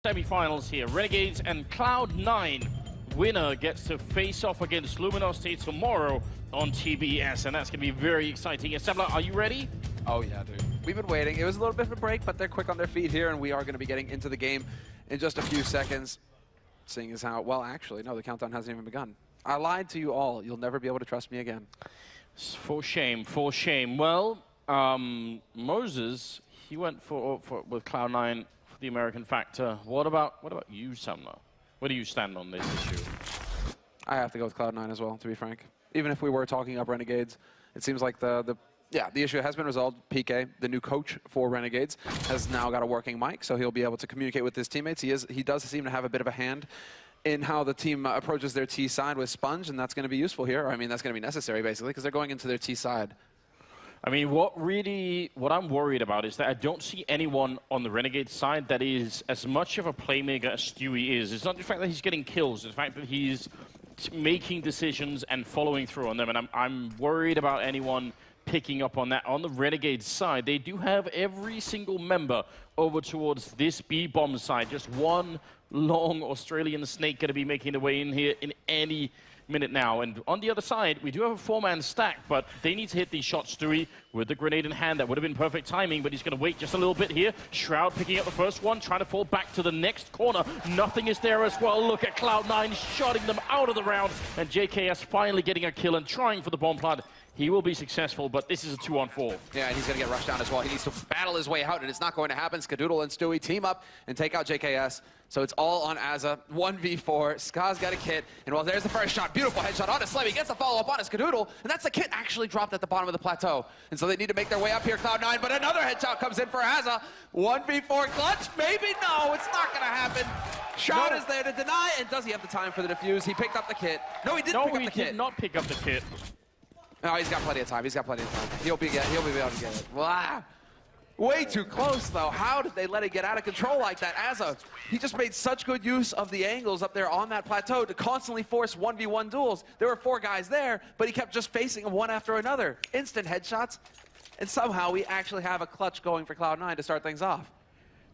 Semifinals here. Renegades and Cloud9. Winner gets to face off against Luminosity tomorrow on TBS, and that's going to be very exciting. Assembler, are you ready? Oh yeah, dude. We've been waiting. It was a little bit of a break, but they're quick on their feet here, and we are going to be getting into the game in just a few seconds. Seeing as how, well, actually, no, the countdown hasn't even begun. I lied to you all. You'll never be able to trust me again. For shame, for shame. Well, Moses, he went with Cloud9 for the American factor. What about you, Sumner? Where do you stand on this issue? I have to go with Cloud9 as well, to be frank. Even if we were talking up Renegades, it seems like the issue has been resolved. PK, the new coach for Renegades, has now got a working mic, so he'll be able to communicate with his teammates. He does seem to have a bit of a hand in how the team approaches their T side with Sponge, and that's going to be useful here. I mean, that's going to be necessary, basically, because they're going into their T side. I mean, what I'm worried about is that I don't see anyone on the Renegade side that is as much of a playmaker as Stewie is. It's not the fact that he's getting kills, it's the fact that he's making decisions and following through on them, and I'm worried about anyone picking up on that. On the Renegade side, they do have every single member over towards this B-bomb side. Just one long Australian snake going to be making their way in here in any minute now. And on the other side, we do have a four-man stack, but they need to hit these shots. Stewie with the grenade in hand. That would have been perfect timing, but he's going to wait just a little bit here. Shroud picking up the first one, trying to fall back to the next corner. Nothing is there as well. Look at Cloud9 shotting them out of the round, and JKS finally getting a kill and trying for the bomb plant. He will be successful, but this is a 2-on-4. Yeah, and he's going to get rushed down as well. He needs to battle his way out, and it's not going to happen. Skadoodle and Stewie team up and take out JKS. So it's all on Azza. 1v4. Ska's got a kit. And well, there's the first shot. Beautiful headshot on his Slave. He gets the follow-up on his Skadoodle. And that's the kit actually dropped at the bottom of the plateau. And so they need to make their way up here, Cloud9. But another headshot comes in for Azza. 1v4 clutch? Maybe? No, it's not going to happen. Shroud is there to deny. And does he have the time for the defuse? He picked up the kit. No, he didn't pick up the kit. No, he did not pick up the kit. No, he's got plenty of time. He's got plenty of time. He'll be able to get it. Wow. Way too close, though. How did they let it get out of control like that? Azza, he just made such good use of the angles up there on that plateau to constantly force 1v1 duels. There were 4 guys there, but he kept just facing them one after another. Instant headshots, and somehow we actually have a clutch going for Cloud9 to start things off.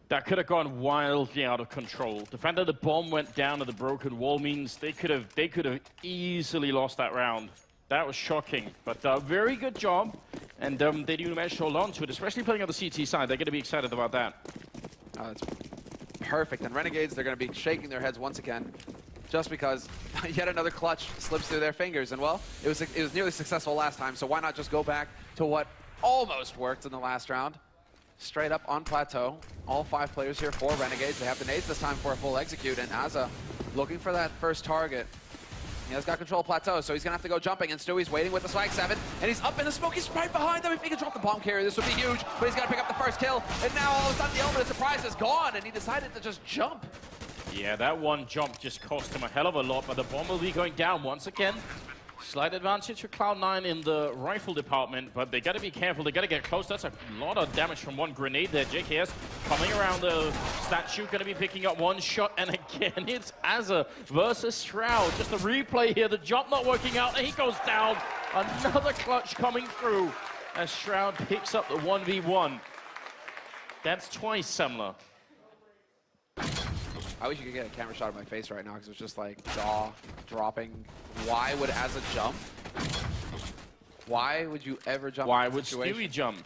That could have gone wildly out of control. The fact that the bomb went down to the broken wall means they could have easily lost that round. That was shocking, but very good job, and they do manage to hold on to it, especially playing on the CT side. They're going to be excited about that. Oh, that's perfect. And Renegades, they're going to be shaking their heads once again, just because yet another clutch slips through their fingers. And well, it was nearly successful last time, so why not just go back to what almost worked in the last round? Straight up on plateau. All 5 players here for Renegades. They have the nades this time for a full execute, and Azza looking for that first target. He has got control of plateau, so he's going to have to go jumping, and Stewie's waiting with the swag 7, and he's up in the smoke. He's right behind them. If he can drop the bomb carrier, this would be huge, but he's got to pick up the first kill, and now all of a sudden the element of surprise is gone, and he decided to just jump. Yeah, that one jump just cost him a hell of a lot, but the bomb will be going down once again. Slight advantage for Cloud9 in the rifle department, but they got to be careful. They got to get close. That's a lot of damage from one grenade there. JKS coming around the statue, going to be picking up one shot, and again it's Azza versus Shroud. Just a replay here. The jump not working out, and he goes down. Another clutch coming through as Shroud picks up the 1v1. That's twice, Semler. I wish you could get a camera shot of my face right now, because it's just like jaw dropping. Why would Azza jump? Why would you ever jump? Why would Stewie jump?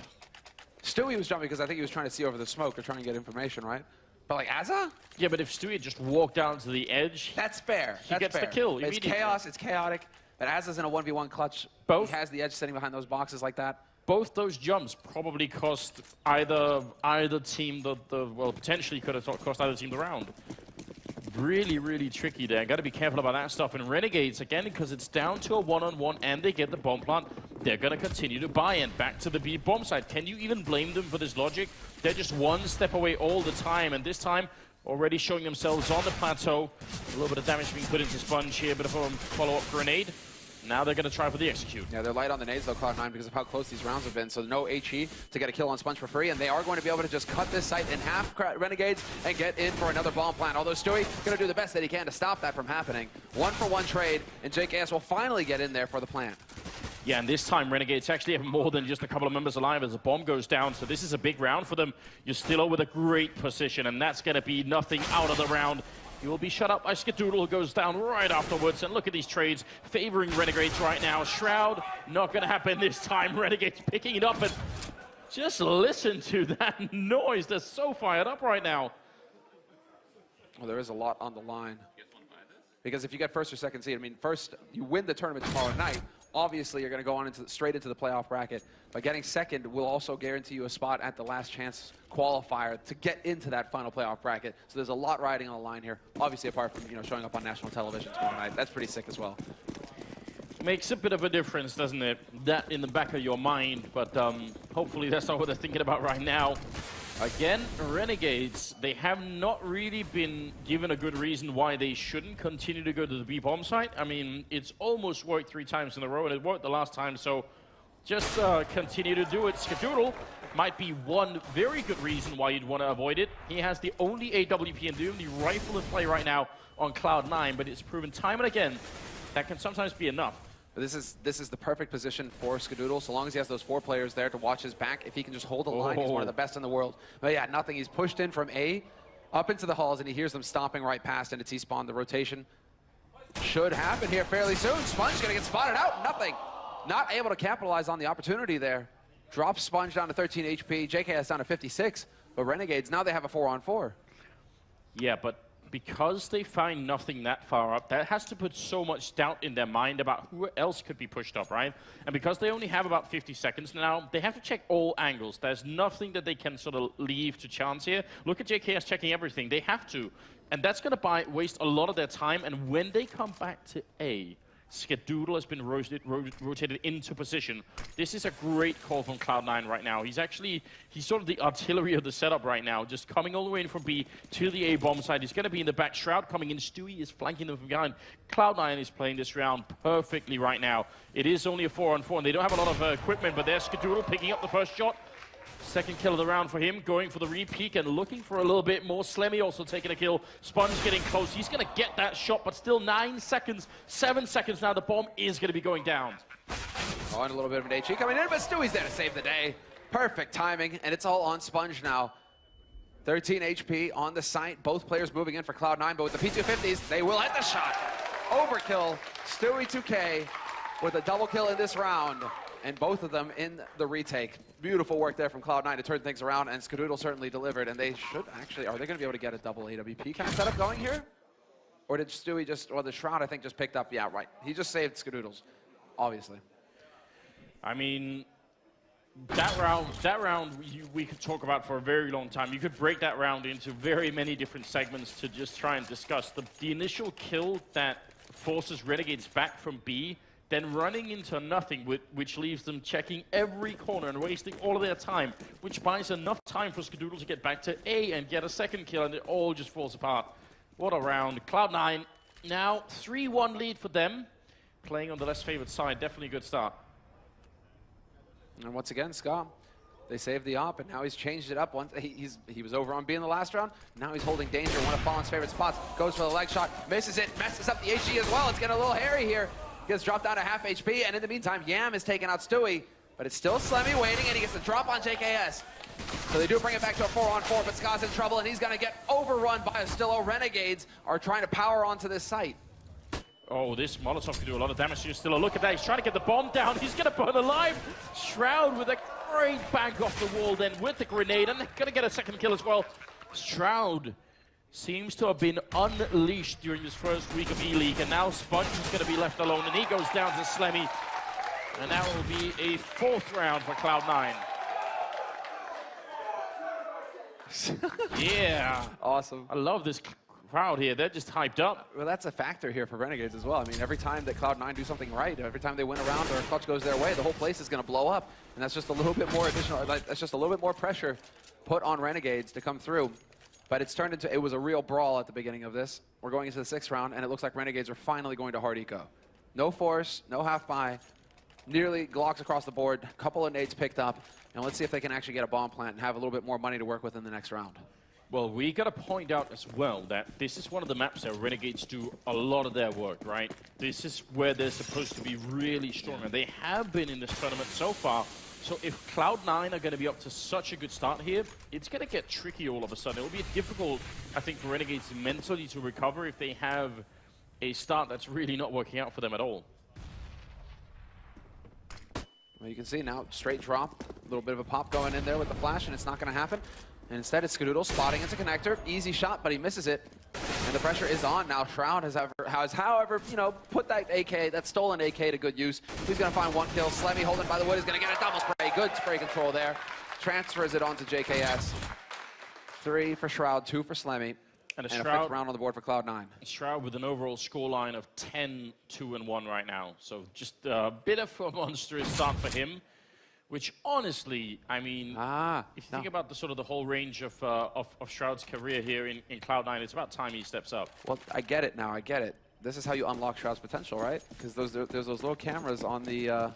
Stewie was jumping because I think he was trying to see over the smoke or trying to get information, right? But like Azza? Yeah, but if Stewie had just walked down to the edge, that's fair. He gets the kill. It's chaos. It's chaotic. But Azza's in a 1v1 clutch. Both. He has the edge sitting behind those boxes like that. Both those jumps probably cost either team well, potentially could have cost either team the round. Really, really tricky there. Got to be careful about that stuff. And Renegades, again, because it's down to a one-on-one and they get the bomb plant, they're going to continue to buy in. Back to the B-bomb side. Can you even blame them for this logic? They're just one step away all the time, and this time already showing themselves on the plateau. A little bit of damage being put into Sponge here, bit of a follow-up grenade. Now they're going to try for the execute. Yeah, they're light on the nades, though, Cloud9, because of how close these rounds have been. So no HE to get a kill on Sponge for free, and they are going to be able to just cut this site in half, Renegades, and get in for another bomb plant. Although Stewie going to do the best that he can to stop that from happening. 1-for-1 trade, and JKS will finally get in there for the plant. Yeah, and this time Renegades actually have more than just a couple of members alive as the bomb goes down. So this is a big round for them. You're still with a great position, and that's going to be nothing out of the round. You will be shut up by Skadoodle, who goes down right afterwards. And look at these trades favoring Renegades right now. Shroud, not going to happen this time. Renegades picking it up, and just listen to that noise. They're so fired up right now. Well, there is a lot on the line. Because if you get first or second seed, I mean, first, you win the tournament tomorrow night. Obviously, you're going to go on straight into the playoff bracket. But getting second will also guarantee you a spot at the last chance qualifier to get into that final playoff bracket. So there's a lot riding on the line here. Obviously, apart from showing up on national television tomorrow night. That's pretty sick as well. Makes a bit of a difference, doesn't it? That in the back of your mind. But hopefully that's not what they're thinking about right now. Again, Renegades, they have not really been given a good reason why they shouldn't continue to go to the B-bomb site. I mean, it's almost worked 3 times in a row, and it worked the last time, so just continue to do it. Skadoodle might be one very good reason why you'd want to avoid it. He has the only AWP and the only rifle in play right now on Cloud9, but it's proven time and again that can sometimes be enough. This is the perfect position for Skadoodle, so long as he has those 4 players there to watch his back. If he can just hold the line, he's one of the best in the world. But yeah, nothing. He's pushed in from A up into the halls, and he hears them stomping right past into T-spawn. The rotation should happen here fairly soon. Sponge going to get spotted out. Nothing. Not able to capitalize on the opportunity there. Drops Sponge down to 13 HP. JKS down to 56. But Renegades, now they have a 4-on-4. Yeah, but because they find nothing that far up, that has to put so much doubt in their mind about who else could be pushed up, right? And because they only have about 50 seconds now, they have to check all angles. There's nothing that they can sort of leave to chance here. Look at JKS checking everything. They have to. And that's going to waste a lot of their time. And when they come back to A, Skadoodle has been rotated into position. This is a great call from Cloud9 right now. He's sort of the artillery of the setup right now, just coming all the way in from B to the A bomb side. He's going to be in the back. Shroud coming in. Stewie is flanking them from behind. Cloud9 is playing this round perfectly right now. It is only a 4-on-4, and they don't have a lot of equipment, but there's Skadoodle picking up the first shot. Second kill of the round for him, going for the re-peek and looking for a little bit more. Slemmy also taking a kill. Sponge getting close. He's going to get that shot, but still 9 seconds, 7 seconds now. The bomb is going to be going down. Oh, and a little bit of an HE coming in, but Stewie's there to save the day. Perfect timing, and it's all on Sponge now. 13 HP on the site. Both players moving in for Cloud9, but with the P250s, they will hit the shot. Overkill. Stewie 2K with a double kill in this round. And both of them in the retake. Beautiful work there from Cloud9 to turn things around, and Skadoodle certainly delivered. And they should actually, are they going to be able to get a double AWP kind of setup going here? Or did Stewie just, or the Shroud I think just picked up, yeah, right. He just saved Skadoodle's, obviously. I mean, that round we could talk about for a very long time. You could break that round into very many different segments to just try and discuss. The initial kill that forces Renegades back from B, then running into nothing, which leaves them checking every corner and wasting all of their time, which buys enough time for Skadoodle to get back to A and get a second kill, and it all just falls apart. What a round. Cloud9, now 3-1 lead for them, playing on the less favored side. Definitely a good start. And once again, Scott, they saved the op, and now he's changed it up. Once he was over on B in the last round. Now he's holding danger, one of Fallen's favorite spots. Goes for the leg shot, misses it, messes up the HG as well. It's getting a little hairy here. Gets dropped down to half HP, and in the meantime, Yam is taking out Stewie, but it's still Slemmy waiting, and he gets the drop on JKS. So they do bring it back to a 4-on-4, but Scott's in trouble, and he's going to get overrun by Astillo. Renegades are trying to power onto this site. Oh, this Molotov can do a lot of damage to Astillo. Look at that, he's trying to get the bomb down. He's going to burn alive. Shroud with a great bang off the wall then with the grenade, and they're going to get a second kill as well. Shroud seems to have been unleashed during this first week of ELEAGUE, and now Sponge is going to be left alone, and he goes down to Slemmy, and that will be a 4th round for Cloud9. Yeah. Awesome. I love this crowd here. They're just hyped up. Well, that's a factor here for Renegades as well. I mean, every time that Cloud9 do something right, every time they win a round or a clutch goes their way, the whole place is going to blow up, and that's just a little bit more additional, that's just a little bit more pressure put on Renegades to come through. But it's turned into, it was a real brawl at the beginning of this. We're going into the 6th round, and it looks like Renegades are finally going to hard eco. No force, no half-buy, nearly Glocks across the board, a couple of nades picked up, and let's see if they can actually get a bomb plant and have a little bit more money to work with in the next round. Well, we got to point out as well that this is one of the maps that Renegades do a lot of their work, right? This is where they're supposed to be really strong, and they have been in this tournament so far. So if Cloud9 are going to be up to such a good start here, it's going to get tricky all of a sudden. It will be difficult, I think, for Renegades mentally to recover if they have a start that's really not working out for them at all. Well, you can see now, straight drop, a little bit of a pop going in there with the flash, and it's not going to happen. And instead, it's Skadoodle spotting into connector. Easy shot, but he misses it. And the pressure is on now. Shroud has however, you know, put that AK, that stolen AK to good use. He's going to find one kill. Slemmy holding by the wood is going to get a double spray. Good spray control there. Transfers it on to JKS. 3 for Shroud, 2 for Slemmy. And a 5th round on the board for Cloud9. Shroud with an overall scoreline of 10-2-1 right now. So just a bit of a monstrous start for him. Which honestly, I mean, if you think about the sort of the whole range of Shroud's career here in Cloud9, it's about time he steps up. Well, I get it now. I get it. This is how you unlock Shroud's potential, right? Because there's those little cameras on the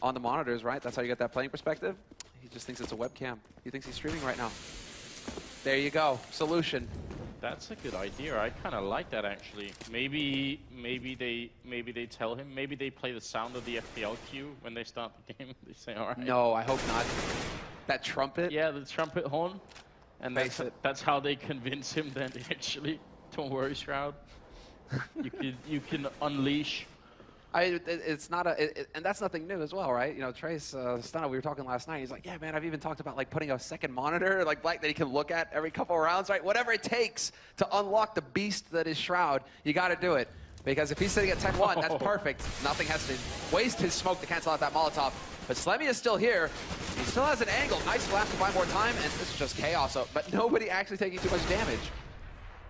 monitors, right? That's how you get that playing perspective. He just thinks it's a webcam. He thinks he's streaming right now. There you go. Solution. That's a good idea. I kind of like that actually. Maybe they tell him. Maybe they play the sound of the FPL queue when they start the game. They say, "All right." No, I hope not. That trumpet. Yeah, the trumpet horn. And that's how they convince him that actually, don't worry, Shroud. you can unleash. It's not and that's nothing new as well, right? You know, Trace Stunna, we were talking last night. He's like, yeah, man, I've even talked about like putting a second monitor, like that he can look at every couple of rounds, right? Whatever it takes to unlock the beast that is Shroud, you got to do it. Because if he's sitting at 10-1, that's perfect. Nothing has to waste his smoke to cancel out that Molotov. But Slemmy is still here. He still has an angle. Nice flash to buy more time, and this is just chaos. But nobody actually taking too much damage.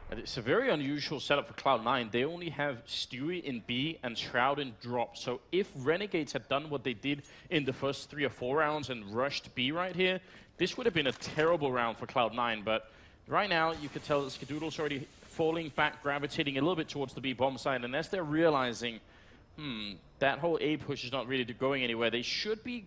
And it's a very unusual setup for Cloud9. They only have Stewie in B and Shroud in drop. So if Renegades had done what they did in the first 3 or 4 rounds and rushed B right here, this would have been a terrible round for Cloud9. But right now, you could tell that Skadoodle's already falling back, gravitating a little bit towards the B bomb side. And as they're realizing, that whole A push is not really going anywhere, they should be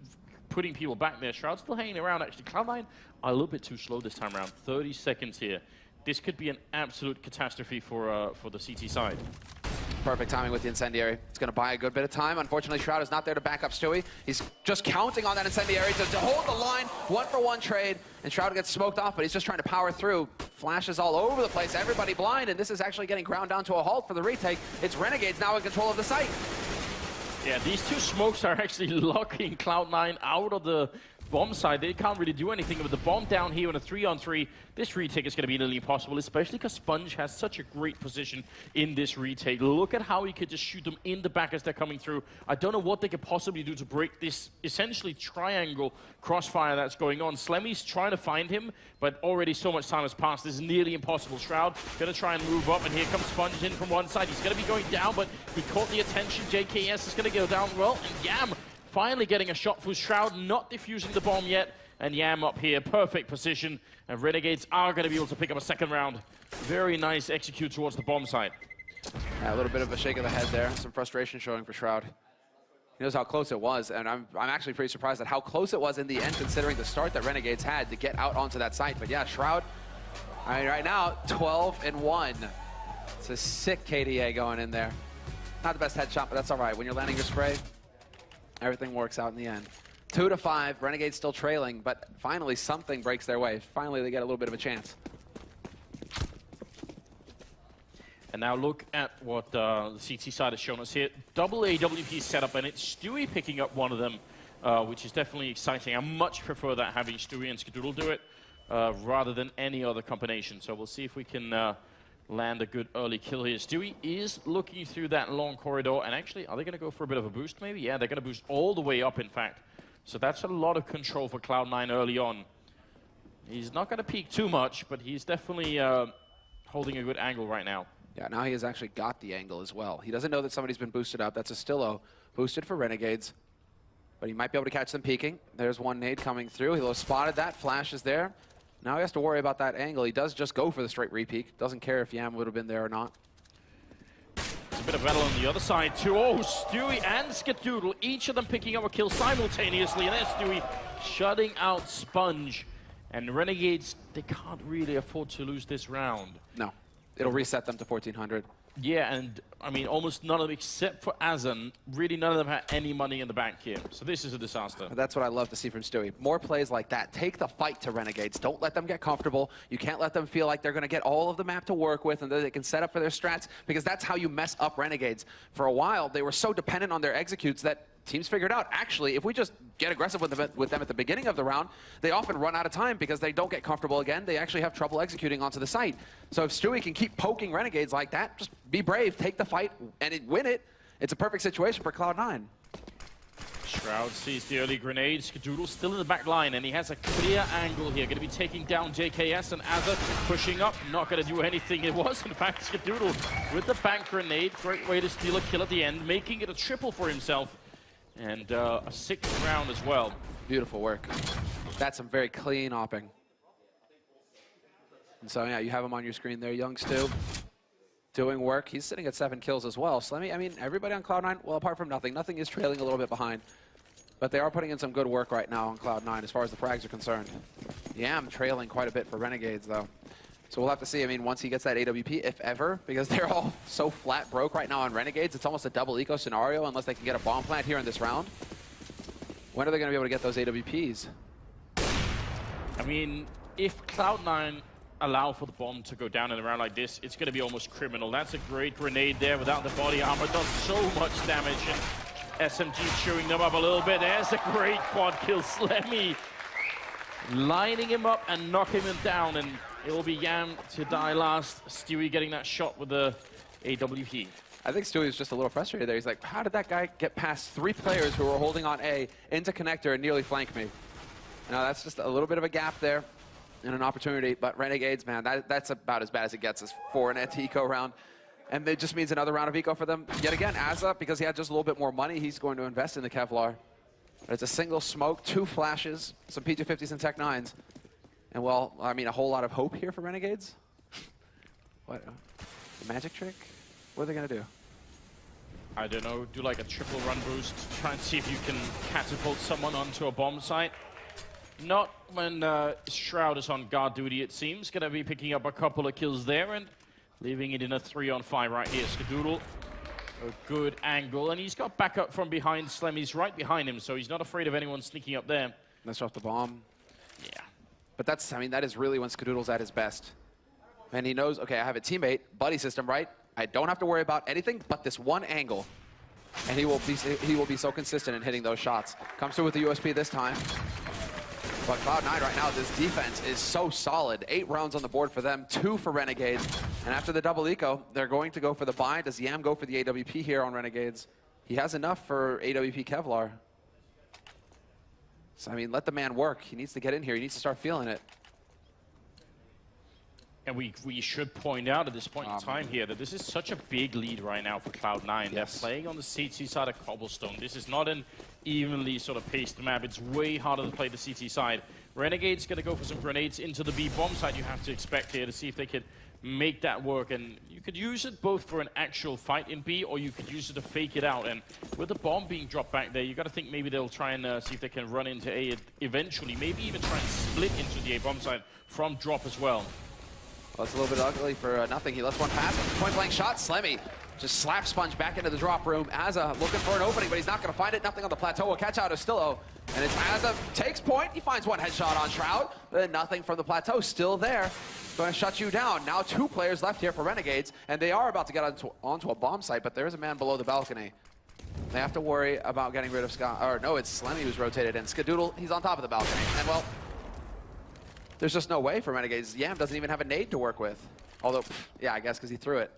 putting people back there. Shroud's still hanging around, actually. Cloud9 are a little bit too slow this time around. 30 seconds here. This could be an absolute catastrophe for the CT side. Perfect timing with the incendiary. It's going to buy a good bit of time. Unfortunately, Shroud is not there to back up Stewie. He's just counting on that incendiary to hold the line. 1-for-1 trade, and Shroud gets smoked off, but he's just trying to power through. Flashes all over the place, everybody blind, and this is actually getting ground down to a halt for the retake. It's Renegades now in control of the site. Yeah, these 2 smokes are actually locking Cloud9 out of the bomb side. They can't really do anything with the bomb down here in a 3-on-3. This retake is going to be nearly impossible, especially because Sponge has such a great position in this retake. Look at how he could just shoot them in the back as they're coming through. I don't know what they could possibly do to break this essentially triangle crossfire that's going on. Slemmy's trying to find him, but already so much time has passed. This is nearly impossible. Shroud going to try and move up, and here comes Sponge in from one side. He's going to be going down, but he caught the attention. JKS is going to go down well, and Yam finally getting a shot for Shroud, not defusing the bomb yet. And Yam up here, perfect position. And Renegades are going to be able to pick up a second round. Very nice execute towards the bomb site. Yeah, a little bit of a shake of the head there. Some frustration showing for Shroud. He knows how close it was, and I'm actually pretty surprised at how close it was in the end, considering the start that Renegades had to get out onto that site. But yeah, Shroud, I mean, right now, 12-1. It's a sick KDA going in there. Not the best headshot, but that's all right. When you're landing your spray, everything works out in the end. 2-5, Renegades still trailing, but finally something breaks their way. Finally, they get a little bit of a chance. And now look at what the CT side has shown us here. Double AWP setup, and it's Stewie picking up one of them, which is definitely exciting. I much prefer that, having Stewie and Skadoodle do it, rather than any other combination. So we'll see if we can land a good early kill here. Stewie is looking through that long corridor, and actually, are they going to go for a bit of a boost maybe? Yeah, they're going to boost all the way up, in fact. So that's a lot of control for Cloud9 early on. He's not going to peek too much, but he's definitely holding a good angle right now. Yeah, now he has actually got the angle as well. He doesn't know that somebody's been boosted up. That's a Stillo boosted for Renegades. But he might be able to catch them peeking. There's one nade coming through. He spotted that. Flash is there. Now he has to worry about that angle. He does just go for the straight re-peek. Doesn't care if Yam would have been there or not. There's a bit of battle on the other side too. Oh, Stewie and Skadoodle, each of them picking up a kill simultaneously. And there's Stewie shutting out Sponge. And Renegades, they can't really afford to lose this round. No. It'll reset them to 1,400. Yeah, and I mean, almost none of them, except for Azan, really none of them had any money in the bank here. So this is a disaster. That's what I love to see from Stewie. More plays like that. Take the fight to Renegades. Don't let them get comfortable. You can't let them feel like they're going to get all of the map to work with and that they can set up for their strats, because that's how you mess up Renegades. For a while, they were so dependent on their executes that teams figured out, actually, if we just get aggressive with them at the beginning of the round, they often run out of time because they don't get comfortable again. They actually have trouble executing onto the site. So if Stewie can keep poking Renegades like that, just be brave, take the fight, and win it. It's a perfect situation for Cloud9. Shroud sees the early grenades. Skadoodle still in the back line, and he has a clear angle here. Going to be taking down JKS, and Azza pushing up. Not going to do anything. It was, in fact, Skadoodle with the bank grenade. Great way to steal a kill at the end, making it a triple for himself. And a 6th round as well. Beautiful work. That's some very clean opping. And so, yeah, you have him on your screen there, young Stu. Doing work. He's sitting at 7 kills as well. Slemmy, I mean, everybody on Cloud9, well, apart from nothing. Nothing is trailing a little bit behind. But they are putting in some good work right now on Cloud9 as far as the frags are concerned. Yam trailing quite a bit for Renegades, though. So we'll have to see, I mean, once he gets that AWP, if ever, because they're all so flat broke right now on Renegades, it's almost a double eco scenario unless they can get a bomb plant here in this round. When are they going to be able to get those AWPs? I mean, if Cloud9 allow for the bomb to go down in a round like this, it's going to be almost criminal. That's a great grenade there without the body armor. Does so much damage, and SMG chewing them up a little bit. There's a great quad kill. Slemmy lining him up and knocking him down, and it will be Yam to die last. Stewie getting that shot with the AWP. I think Stewie's just a little frustrated there. He's like, how did that guy get past 3 players who were holding on A into connector and nearly flank me? Now, that's just a little bit of a gap there and an opportunity. But Renegades, man, that's about as bad as it gets as for an anti-eco round. And it just means another round of eco for them. Yet again, Azza, because he had just a little bit more money, he's going to invest in the Kevlar. But it's a single smoke, 2 flashes, some P250s and Tech 9s. And, well, I mean, a whole lot of hope here for Renegades. What? A magic trick? What are they going to do? I don't know. Do like a triple run boost. Try and see if you can catapult someone onto a bomb site. Not when Shroud is on guard duty, it seems. Going to be picking up a couple of kills there and leaving it in a 3-on-5 right here. Skadoodle, a good angle. And he's got backup from behind. Slemmy's right behind him, so he's not afraid of anyone sneaking up there. Let's drop the bomb. Yeah. But that's, I mean, that is really when Skadoodle's at his best. And he knows, okay, I have a teammate, buddy system, right? I don't have to worry about anything but this one angle. And he will be so consistent in hitting those shots. Comes through with the USP this time. But Cloud9 right now, this defense is so solid. 8 rounds on the board for them, 2 for Renegades. And after the double eco, they're going to go for the buy. Does Yam go for the AWP here on Renegades? He has enough for AWP Kevlar. So, I mean, let the man work. He needs to get in here. He needs to start feeling it. And we should point out at this point in time here that this is such a big lead right now for Cloud9. Yes. They're playing on the CT side of Cobblestone. This is not an evenly sort of paced map. It's way harder to play the CT side. Renegade's going to go for some grenades into the B bomb side you have to expect here to see if they could make that work. And you could use it both for an actual fight in B, or you could use it to fake it out. And with the bomb being dropped back there, you got to think maybe they'll try and see if they can run into A eventually. Maybe even try and split into the A bomb side from drop as well. Well, it's a little bit ugly for nothing. He lets one pass. Point blank shot. Slemmy just slap sponge back into the drop room. Azza looking for an opening, but he's not going to find it. Nothing on the plateau will catch out of Stillo. And it's Azza takes point. He finds one headshot on Shroud. But then nothing from the plateau. Still there. Going to shut you down. Now 2 players left here for Renegades. And they are about to get onto a bomb site, but there is a man below the balcony. They have to worry about getting rid of Scott. Or no, it's Slemmy who's rotated in. Skadoodle, he's on top of the balcony. And well, there's just no way for Renegades. Yam doesn't even have a nade to work with. Although, yeah, I guess because he threw it.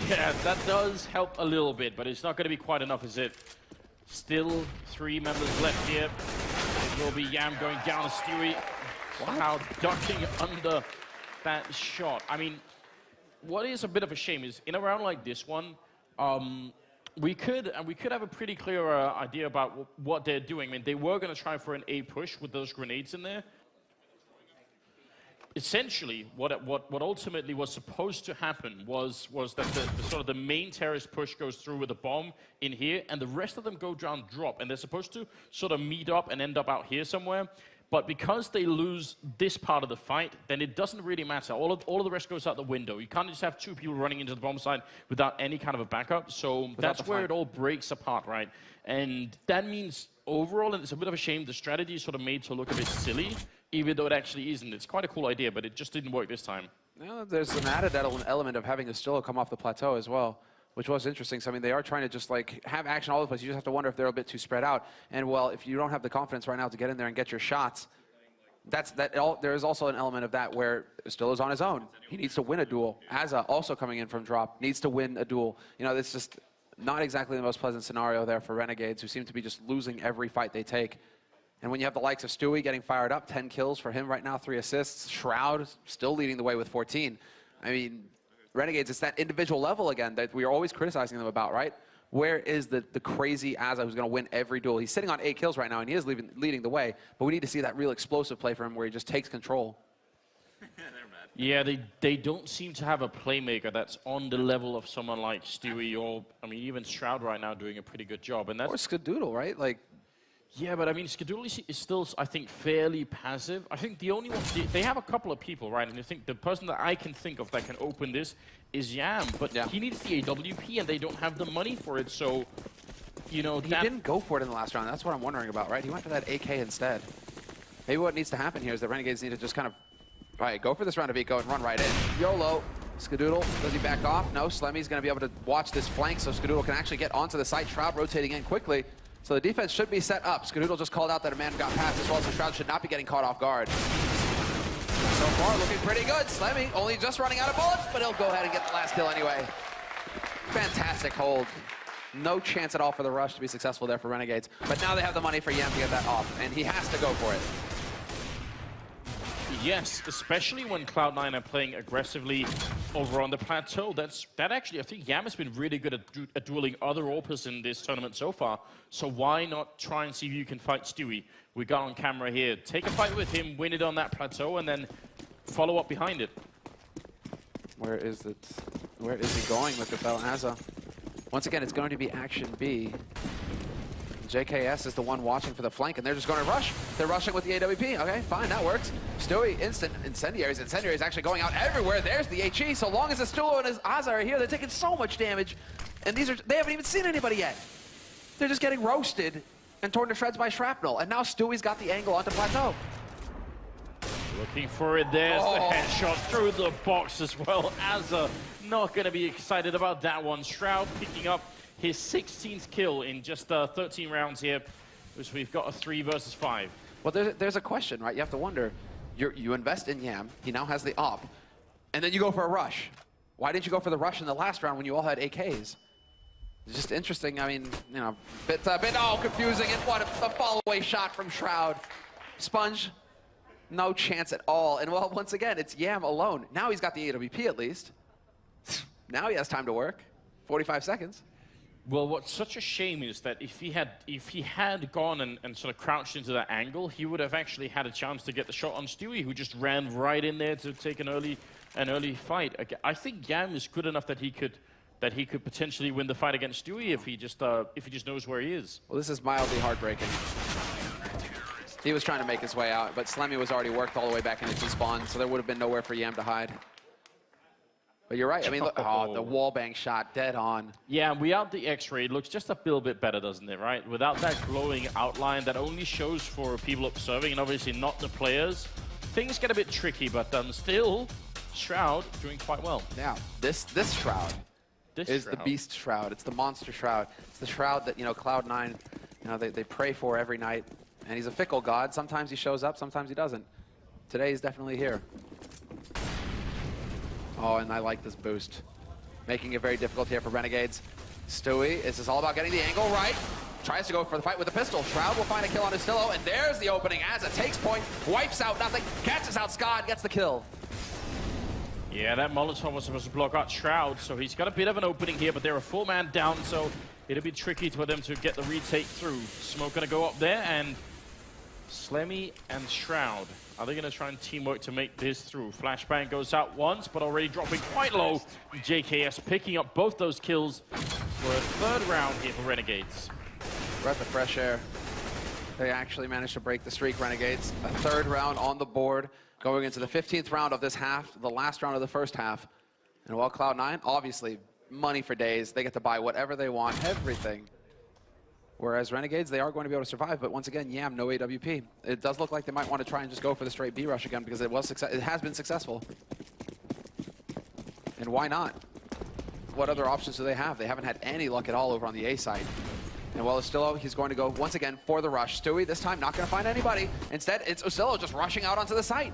Yeah, that does help a little bit, but it's not going to be quite enough, is it? Still 3 members left here. It will be Yam going down to Stewie. Wow, ducking under that shot. I mean, what is a bit of a shame is in a round like this one, we could have a pretty clear idea about what they're doing. I mean, they were going to try for an A push with those grenades in there. Essentially, what ultimately was supposed to happen was that the sort of the main terrorist push goes through with a bomb in here, and the rest of them go down drop, and they're supposed to sort of meet up and end up out here somewhere. But because they lose this part of the fight, then it doesn't really matter. All of the rest goes out the window. You can't just have two people running into the bomb site without any kind of a backup. So that's where it all breaks apart, right? And that means overall, and it's a bit of a shame, the strategy is sort of made to look a bit silly, even though it actually isn't. It's quite a cool idea, but it just didn't work this time. Yeah, there's an added element of having Astillo come off the plateau as well, which was interesting. So, I mean, they are trying to just, like, have action all over the place. You just have to wonder if they're a bit too spread out. And, well, if you don't have the confidence right now to get in there and get your shots, there is also an element of that where Astillo's on his own. He needs to win a duel. Azza, also coming in from drop, needs to win a duel. You know, it's just not exactly the most pleasant scenario there for Renegades, who seem to be just losing every fight they take. And when you have the likes of Stewie getting fired up, 10 kills for him right now, 3 assists. Shroud still leading the way with 14. I mean, Renegades, it's that individual level again that we are always criticizing them about, right? Where is the crazy Azza who's going to win every duel? He's sitting on 8 kills right now, and he is leading the way. But we need to see that real explosive play for him where he just takes control. Yeah, they don't seem to have a playmaker that's on the level of someone like Stewie or, I mean, even Shroud right now doing a pretty good job. And that's, or Skadoodle, right? Like, yeah, but I mean, Skadoodle is still, I think, fairly passive. I think the only one, they have a couple of people, right? And I think the person that I can think of that can open this is Yam, but he needs the AWP and they don't have the money for it, so, you know, he didn't go for it in the last round. That's what I'm wondering about, right? He went for that AK instead. Maybe what needs to happen here is the Renegades need to just kind of, go for this round of eco and run right in. YOLO. Skadoodle, does he back off? No, Slemmy's going to be able to watch this flank so Skadoodle can actually get onto the site. Shroud rotating in quickly. So the defense should be set up. Skadoodle just called out that a man got past as well, so Shroud should not be getting caught off guard. So far, looking pretty good. Slemmy only just running out of bullets, but he'll go ahead and get the last kill anyway. Fantastic hold. No chance at all for the rush to be successful there for Renegades. But now they have the money for Yam to get that off, and he has to go for it. Yes, especially when Cloud9 are playing aggressively over on the plateau. That actually, I think Yam has been really good at dueling other AWPers in this tournament so far. So why not try and see if you can fight Stewie? We got on camera here. Take a fight with him, win it on that plateau, and then follow up behind it. Where is it? Where is he going with the Bell Azza? Once again, it's going to be action B. JKS is the one watching for the flank, and they're just going to rush. They're rushing with the AWP. Okay, fine, that works. Stewie, instant incendiaries. Incendiaries actually going out everywhere. There's the HE. So long as Astillo and his Azza are here, they're taking so much damage. And they haven't even seen anybody yet. They're just getting roasted and torn to shreds by shrapnel. And now Stewie's got the angle onto plateau. Looking for it. There's the headshot through the box as well. Azza not going to be excited about that one. Shroud picking up his 16th kill in just 13 rounds here, which we've got a 3 versus 5. Well, there's a question, right? You have to wonder. You invest in Yam. He now has the op. And then you go for a rush. Why didn't you go for the rush in the last round when you all had AKs? It's just interesting. I mean, you know, bit confusing. And what a fall-away shot from Shroud. Sponge, no chance at all. And, well, once again, it's Yam alone. Now he's got the AWP at least. Now he has time to work. 45 seconds. Well, what's such a shame is that if he had gone and sort of crouched into that angle, he would have actually had a chance to get the shot on Stewie, who just ran right in there to take an early fight. I think Yam is good enough that he could potentially win the fight against Stewie if he just knows where he is. Well, this is mildly heartbreaking. He was trying to make his way out, but Slemmy was already worked all the way back into T-spawn, so there would have been nowhere for Yam to hide. But you're right. I mean, look, the wallbang shot dead on. Yeah, without the X-ray, it looks just a little bit better, doesn't it, right? Without that glowing outline that only shows for people observing and obviously not the players, things get a bit tricky, but still, Shroud doing quite well. Yeah, this Shroud is the beast Shroud. It's the monster Shroud. It's the Shroud that, you know, Cloud9, you know, they pray for every night. And he's a fickle god. Sometimes he shows up, sometimes he doesn't. Today he's definitely here. Oh, and I like this boost. Making it very difficult here for Renegades. Stewie, this is all about getting the angle right. Tries to go for the fight with the pistol. Shroud will find a kill on Astillo, and there's the opening. Azza takes point, wipes out nothing, catches out Scott, gets the kill. Yeah, that Molotov was supposed to block out Shroud, so he's got a bit of an opening here, but they're a full man down, so it'll be tricky for them to get the retake through. Smoke gonna go up there, and Slemmy and Shroud. Are they going to try and teamwork to make this through? Flashbang goes out once, but already dropping quite low. JKS picking up both those kills for a 3rd round here for Renegades. Breath of fresh air. They actually managed to break the streak, Renegades. A third round on the board, going into the 15th round of this half, the last round of the first half. And while Cloud9, obviously, money for days. They get to buy whatever they want, everything. Whereas Renegades, they are going to be able to survive, but once again, Yam, no AWP. It does look like they might want to try and just go for the straight B rush again because it has been successful. And why not? What other options do they have? They haven't had any luck at all over on the A side. And while Ostillo, he's going to go once again for the rush. Stewie, this time, not going to find anybody. Instead, it's Ostillo just rushing out onto the site.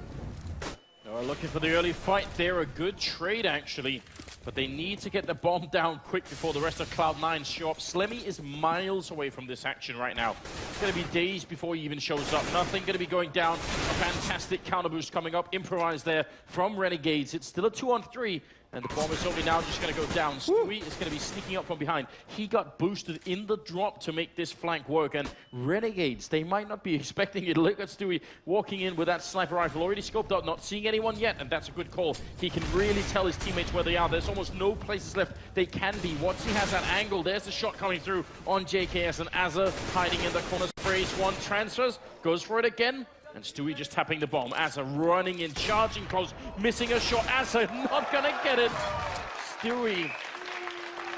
They're looking for the early fight there. A good trade, actually. But they need to get the bomb down quick before the rest of Cloud9 show up. Slemmy is miles away from this action right now. It's going to be days before he even shows up. Nothing going to be going down. A fantastic counter boost coming up. Improvised there from Renegades. It's still a 2-on-3. And the bomb is only now just going to go down. Stewie is going to be sneaking up from behind. He got boosted in the drop to make this flank work. And Renegades, they might not be expecting it. Look at Stewie walking in with that sniper rifle. Already scoped out, not seeing anyone yet. And that's a good call. He can really tell his teammates where they are. There's almost no places left they can be. Once he has that angle, there's the shot coming through on JKS. And Azza hiding in the corner. Sprays one, transfers, goes for it again. And Stewie just tapping the bomb. Azza running in, charging close, missing a shot. Azza not gonna get it. Stewie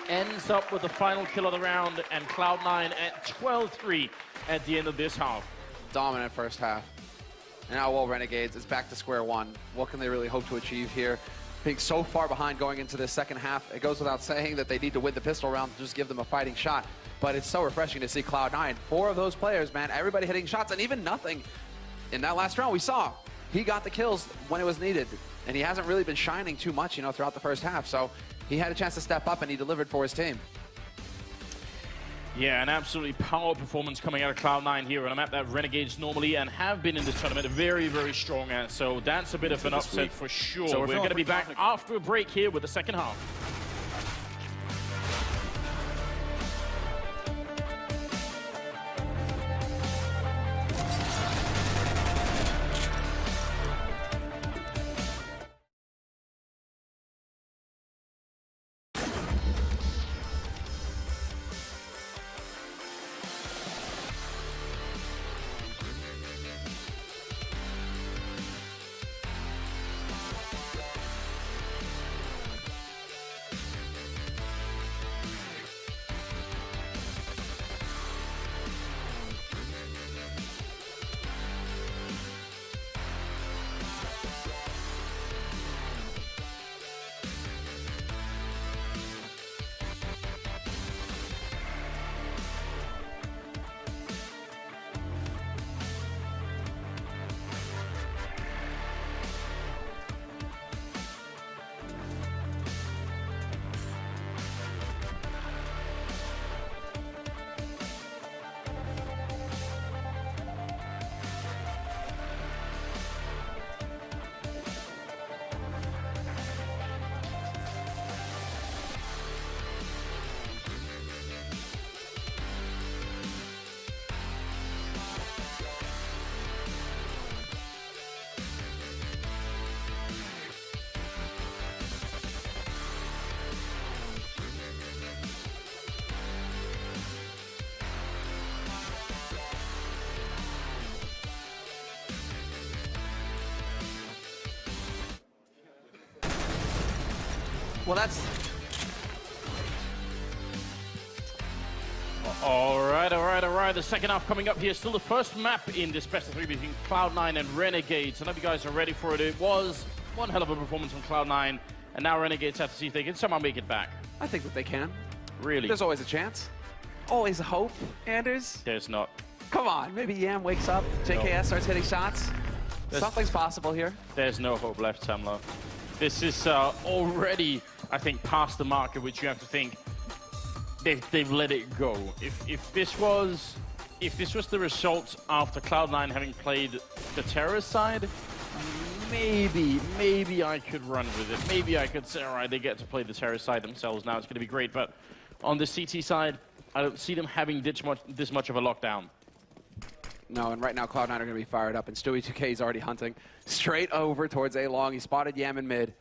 ends up with the final kill of the round, and Cloud9 at 12-3 at the end of this half. Dominant first half. And now, well, Renegades, it's back to square one. What can they really hope to achieve here? Being so far behind going into the second half, it goes without saying that they need to win the pistol round to just give them a fighting shot. But it's so refreshing to see Cloud9. 4 of those players, man, everybody hitting shots, and even nothing. In that last round, we saw he got the kills when it was needed, and he hasn't really been shining too much, throughout the first half. So he had a chance to step up, and he delivered for his team. Yeah, an absolutely power performance coming out of Cloud9 here on a map that Renegades normally and have been in this tournament very, very strong at. So that's a bit of an upset for sure. So we're going to be back after a break here with the second half. Well, that's... All right. The second half coming up here. Still the first map in this best of 3 between Cloud9 and Renegades. I know you guys are ready for it. It was one hell of a performance from Cloud9, and now Renegades have to see if they can somehow make it back. I think that they can. Really? There's always a chance. Always a hope, Anders. There's not. Come on, maybe Yam wakes up, JKS starts hitting shots. Something's possible here. There's no hope left, Samlo. This is already, I think, past the mark at which you have to think they've let it go. If this was the result after Cloud9 having played the terrorist side, maybe I could run with it. Maybe I could say, all right, they get to play the terrorist side themselves now. It's going to be great. But on the CT side, I don't see them having this much of a lockdown. No, and right now Cloud9 are going to be fired up, and Stewie2K is already hunting straight over towards A long. He spotted Yam in mid, and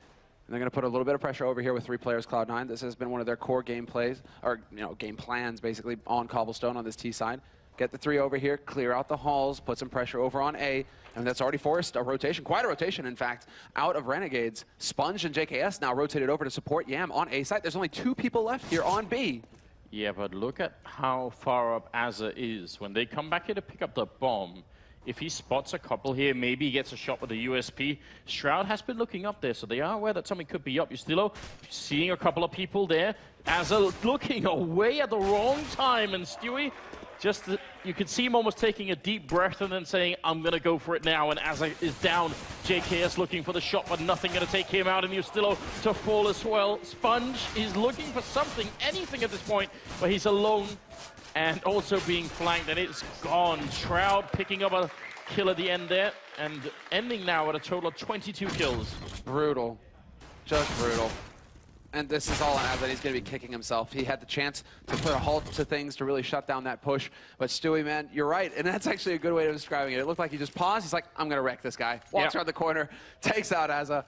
they're going to put a little bit of pressure over here with 3 players, Cloud9. This has been one of their core game plays, or game plans, basically, on Cobblestone on this T side. get the 3 over here, clear out the halls, put some pressure over on A, and that's already forced a rotation, quite a rotation, in fact, out of Renegades. Sponge and JKS now rotated over to support Yam on A site. There's only 2 people left here on B. Yeah, but look at how far up Azza is. When they come back here to pick up the bomb, if he spots a couple here, maybe he gets a shot with the USP. Shroud has been looking up there, so they are aware that something could be up. Justillo seeing a couple of people there. Azza looking away at the wrong time, and Stewie, just you could see him almost taking a deep breath and then saying, I'm going to go for it now, and Azza is down. JKS looking for the shot, but nothing going to take him out, and Justillo to fall as well. Sponge is looking for something, anything at this point, but he's alone. And also being flanked, and it's gone. Shroud picking up a kill at the end there, and ending now at a total of 22 kills. Brutal. Just brutal. And this is all on Azza. He's going to be kicking himself. He had the chance to put a halt to things to really shut down that push. But Stewie, man, you're right. And that's actually a good way of describing it. It looked like he just paused. He's like, I'm going to wreck this guy. Walks around the corner, takes out Azza,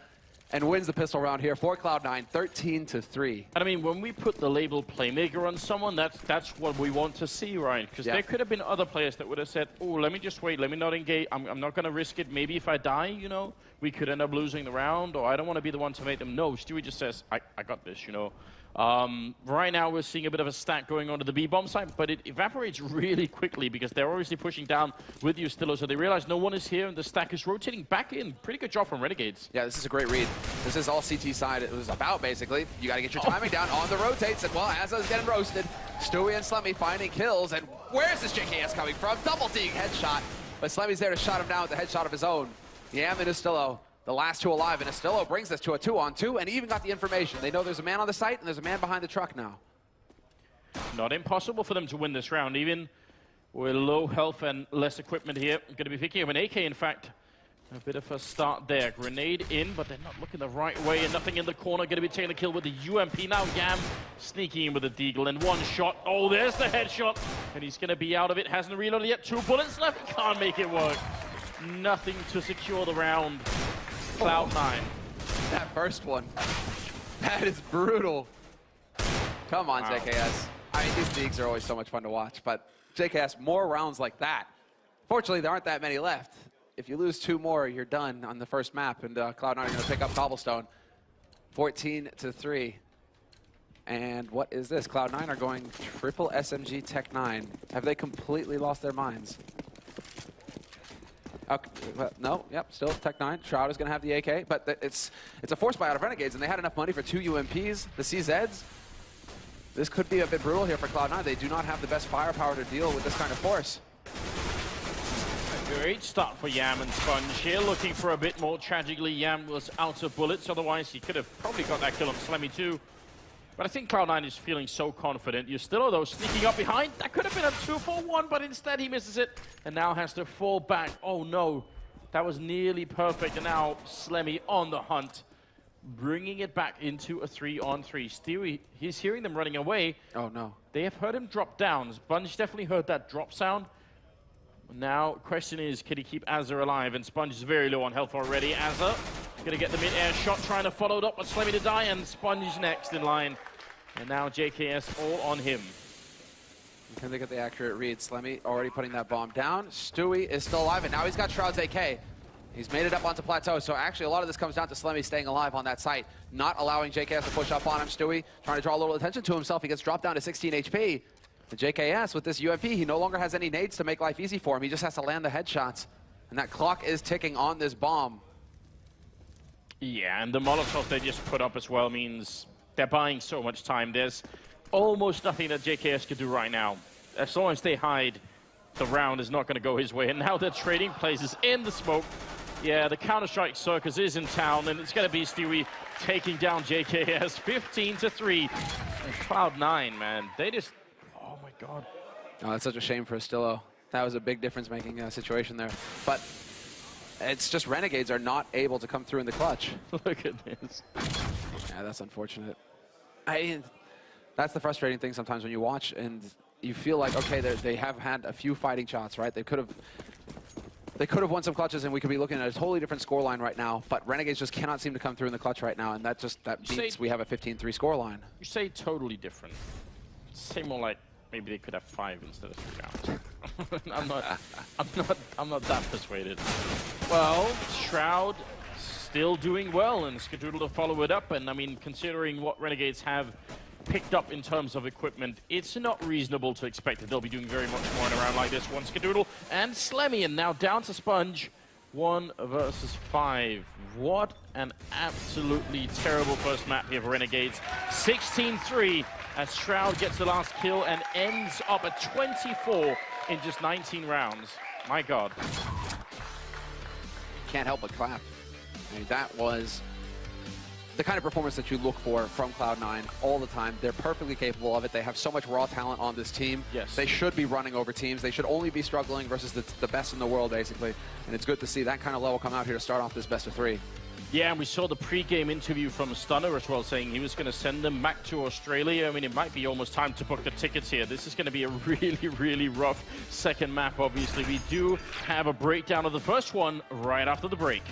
and wins the pistol round here for Cloud9, 13-3. And I mean, when we put the label playmaker on someone, that's what we want to see, right? Because there could have been other players that would have said, oh, let me just wait, let me not engage, I'm not going to risk it. Maybe if I die, you know, we could end up losing the round, or I don't want to be the one to make them. No, Stewie just says, I got this, you know. Right now, we're seeing a bit of a stack going on to the B-bomb side, but it evaporates really quickly because they're obviously pushing down with Justillo, so they realize no one is here, and the stack is rotating back in. Pretty good job from Renegades. Yeah, this is a great read. This is all CT side it was about, basically. You got to get your timing down on the rotates, and well, Azza's getting roasted. Stewie and Slemmy finding kills, and where's this JKS coming from? Double team headshot, but Slemmy's there to shot him down with a headshot of his own. Yam and Justillo, the last 2 alive, and Justillo brings this to a 2-on-2, and he even got the information. They know there's a man on the site, and there's a man behind the truck now. Not impossible for them to win this round, even with low health and less equipment here. Going to be picking up an AK, in fact. A bit of a start there. Grenade in, but they're not looking the right way, and nothing in the corner. Going to be taking the kill with the UMP. Now Yam sneaking in with a deagle, and 1 shot. Oh, there's the headshot, and he's going to be out of it. Hasn't reloaded yet. 2 bullets left. Can't make it work. Nothing to secure the round. Cloud9. That first one. That is brutal. Come on, wow. JKS. I mean, these leagues are always so much fun to watch, but JKS, more rounds like that. Fortunately, there aren't that many left. If you lose 2 more, you're done on the first map, and Cloud9 are going to pick up Cobblestone. 14-3. And what is this? Cloud9 are going triple SMG Tech 9. Have they completely lost their minds? Okay, well, no, yep, still Tech 9. Shroud is going to have the AK, but it's a force buy out of Renegades, and they had enough money for 2 UMPs, the CZs. This could be a bit brutal here for Cloud9. They do not have the best firepower to deal with this kind of force. A great start for Yam and Sponge here, looking for a bit more. Tragically, Yam was out of bullets, otherwise he could have probably got that kill on Slemmy too. But I think Cloud9 is feeling so confident. Justillo, though, sneaking up behind. That could have been a 2-for-1, but instead he misses it and now has to fall back. Oh, no. That was nearly perfect. And now Slemmy on the hunt, bringing it back into a 3-on-3. Stewie, he's hearing them running away. Oh, no. They have heard him drop down. Sponge definitely heard that drop sound. Now, question is, can he keep Azza alive? And Sponge is very low on health already. Azza gonna get the mid-air shot, trying to follow it up with Slemmy to die, and Sponge next in line. And now JKS all on him. Can they get the accurate read? Slemmy already putting that bomb down. Stewie is still alive, and now he's got Shroud's AK. He's made it up onto Plateau, so actually a lot of this comes down to Slemmy staying alive on that site, not allowing JKS to push up on him. Stewie trying to draw a little attention to himself. He gets dropped down to 16 HP. And JKS, with this UMP, he no longer has any nades to make life easy for him. He just has to land the headshots. And that clock is ticking on this bomb. Yeah, and the Molotov they just put up as well means they're buying so much time. There's almost nothing that JKS could do right now. As long as they hide, the round is not going to go his way. And now they're trading places in the smoke. Yeah, the Counter-Strike circus is in town, and it's going to be Stewie taking down JKS 15-3. And Cloud9, man, they just... Oh, my God. Oh, that's such a shame for Justillo. That was a big difference-making situation there. But it's just Renegades are not able to come through in the clutch. Look at this. Yeah, that's unfortunate. That's the frustrating thing sometimes when you watch and you feel like, okay, they have had a few fighting shots, right? They could have won some clutches and we could be looking at a totally different scoreline right now, but Renegades just cannot seem to come through in the clutch right now, and that means we have a 15-3 scoreline. You say totally different. Say more like maybe they could have 5 instead of 3 rounds. I'm not that persuaded. Well, Shroud still doing well, and Skadoodle to follow it up. And I mean, considering what Renegades have picked up in terms of equipment, it's not reasonable to expect that they'll be doing very much more in a round like this one. Skadoodle and Slemmy, and now down to Sponge. 1 versus 5. What an absolutely terrible first map here for Renegades. 16-3 as Shroud gets the last kill and ends up at 24 in just 19 rounds. My God. Can't help but clap. I mean, that was the kind of performance that you look for from Cloud9 all the time. They're perfectly capable of it. They have so much raw talent on this team. Yes. They should be running over teams. They should only be struggling versus the best in the world, basically. And it's good to see that kind of level come out here to start off this best of 3. Yeah, and we saw the pre-game interview from Stunner as well, saying he was going to send them back to Australia. I mean, it might be almost time to book the tickets here. This is going to be a really, really rough second map, obviously. We do have a breakdown of the first one right after the break.